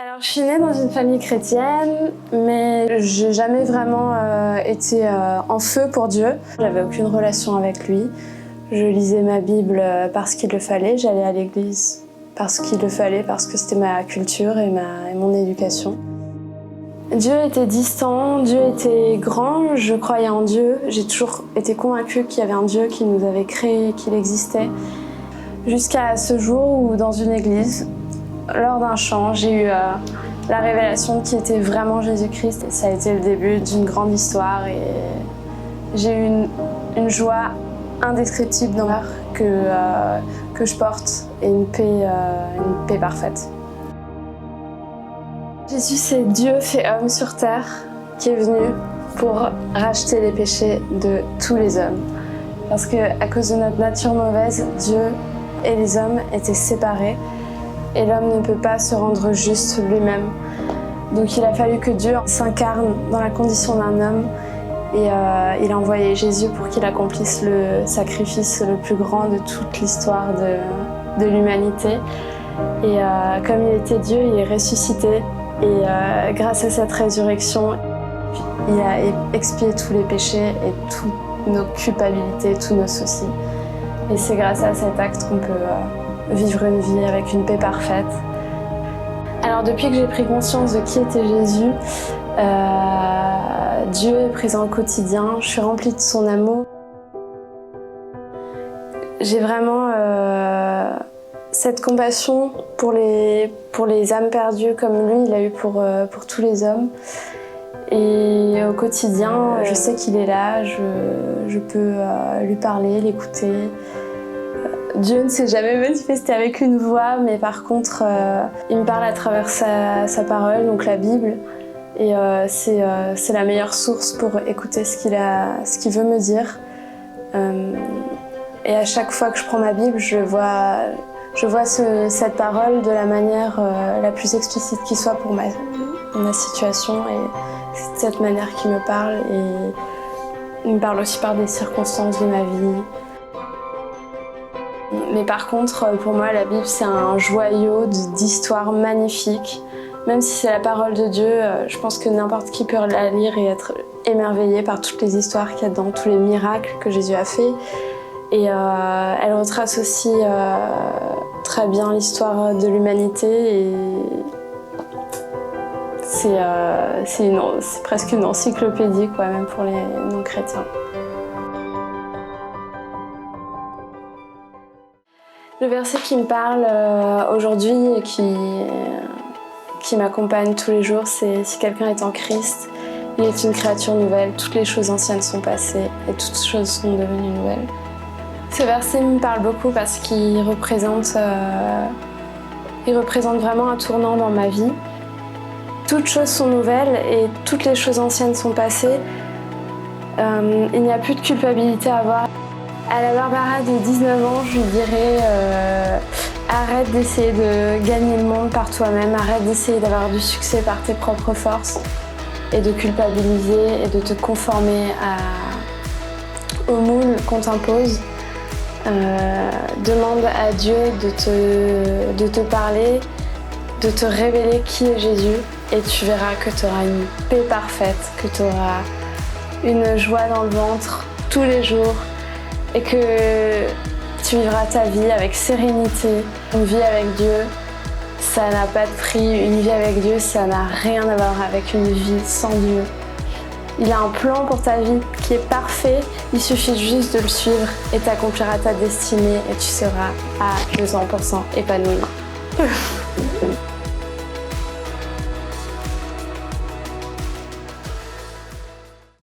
Alors, je suis née dans une famille chrétienne, mais j'ai jamais vraiment été en feu pour Dieu. J'avais aucune relation avec lui. Je lisais ma Bible parce qu'il le fallait. J'allais à l'église parce qu'il le fallait, parce que c'était ma culture et mon éducation. Dieu était distant, Dieu était grand, je croyais en Dieu. J'ai toujours été convaincue qu'il y avait un Dieu qui nous avait créés, qu'il existait. Jusqu'à ce jour où, dans une église, lors d'un chant, j'ai eu la révélation qui était vraiment Jésus-Christ. Ça a été le début d'une grande histoire et j'ai eu une joie indescriptible dans l'heure que je porte et une paix parfaite. Jésus, c'est Dieu fait homme sur terre qui est venu pour racheter les péchés de tous les hommes. Parce qu'à cause de notre nature mauvaise, Dieu et les hommes étaient séparés. Et l'homme ne peut pas se rendre juste lui-même. Donc il a fallu que Dieu s'incarne dans la condition d'un homme et il a envoyé Jésus pour qu'il accomplisse le sacrifice le plus grand de toute l'histoire de l'humanité. Et comme il était Dieu, il est ressuscité et grâce à cette résurrection, il a expié tous les péchés et toutes nos culpabilités, tous nos soucis. Et c'est grâce à cet acte qu'on peut vivre une vie avec une paix parfaite. Alors depuis que j'ai pris conscience de qui était Jésus, Dieu est présent au quotidien, je suis remplie de son amour. J'ai vraiment cette compassion pour les âmes perdues comme lui, il a eu pour tous les hommes. Et au quotidien, je sais qu'il est là, je peux lui parler, l'écouter. Dieu ne s'est jamais manifesté avec une voix, mais par contre, il me parle à travers sa parole, donc la Bible. Et c'est la meilleure source pour écouter ce qu'il veut me dire. Et à chaque fois que je prends ma Bible, je vois cette parole de la manière la plus explicite qui soit pour ma situation. Et c'est de cette manière qu'il me parle. Et il me parle aussi par des circonstances de ma vie. Mais par contre, pour moi, la Bible, c'est un joyau d'histoires magnifiques. Même si c'est la parole de Dieu, je pense que n'importe qui peut la lire et être émerveillé par toutes les histoires qu'il y a dedans, tous les miracles que Jésus a fait. Et elle retrace aussi très bien l'histoire de l'humanité. Et c'est presque une encyclopédie, quoi, même pour les non-chrétiens. Le verset qui me parle aujourd'hui et qui m'accompagne tous les jours, c'est « Si quelqu'un est en Christ, il est une créature nouvelle, toutes les choses anciennes sont passées et toutes choses sont devenues nouvelles ». Ce verset me parle beaucoup parce qu'il représente vraiment un tournant dans ma vie. Toutes choses sont nouvelles et toutes les choses anciennes sont passées. Il n'y a plus de culpabilité à avoir. À la Barbara de 19 ans, je lui dirais arrête d'essayer de gagner le monde par toi-même, arrête d'essayer d'avoir du succès par tes propres forces et de culpabiliser et de te conformer au moule qu'on t'impose. Demande à Dieu de te parler, de te révéler qui est Jésus et tu verras que tu auras une paix parfaite, que tu auras une joie dans le ventre tous les jours. Et que tu vivras ta vie avec sérénité. Une vie avec Dieu, ça n'a pas de prix. Une vie avec Dieu, ça n'a rien à voir avec une vie sans Dieu. Il a un plan pour ta vie qui est parfait. Il suffit juste de le suivre et tu accompliras ta destinée et tu seras à 200% épanoui.